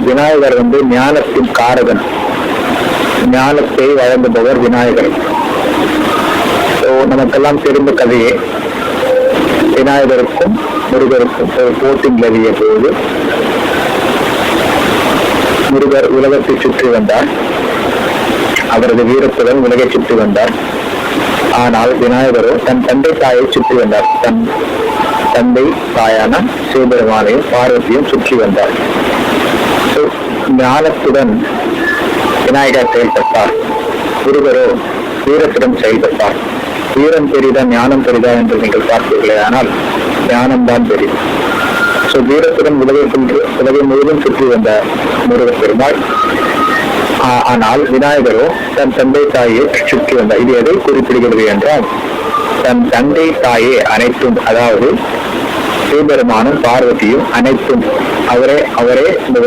விநாயகர் ஞானத்தின் காரகன், ஞானத்தை வழங்குபவர் விநாயகர். நமக்கெல்லாம் தெரிந்த கதையே, விநாயகருக்கும் முருகருக்கும் ஒரு போட்டி நிலவிய போது முருகர் உலகத்தை சுற்றி வந்தார். அவரது வீரத்துடன் உலகை சுற்றி வந்தார். ஆனால் விநாயகரோ தன் தந்தை தாயை சுற்றி வந்தார். தன் தந்தை தாயான சிவபெருமானையும் பார்வதியும் சுற்றி வந்தார். ஞானத்துடன் விநாயகர் செயல்பட்டார், முருகரோ வீரத்துடன் செயல்பட்டார். வீரம் பெரிதா ஞானம் பெரிதா என்று நீங்கள் பார்த்தீர்களே, ஆனால் ஞானம்தான் பெரிது. வீரத்துடன் உலகை முழுவதும் சுற்றி வந்த முருகப் பெருமாள், ஆனால் விநாயகரோ தன் தந்தை தாயை சுற்றி வந்தார். இது எதை குறிப்பிடுகிறது என்றால், தன் தந்தை தாயே அனைத்தும், அதாவது சிவபெருமானும் பார்வதியும் அனைத்தும், அவரே இந்த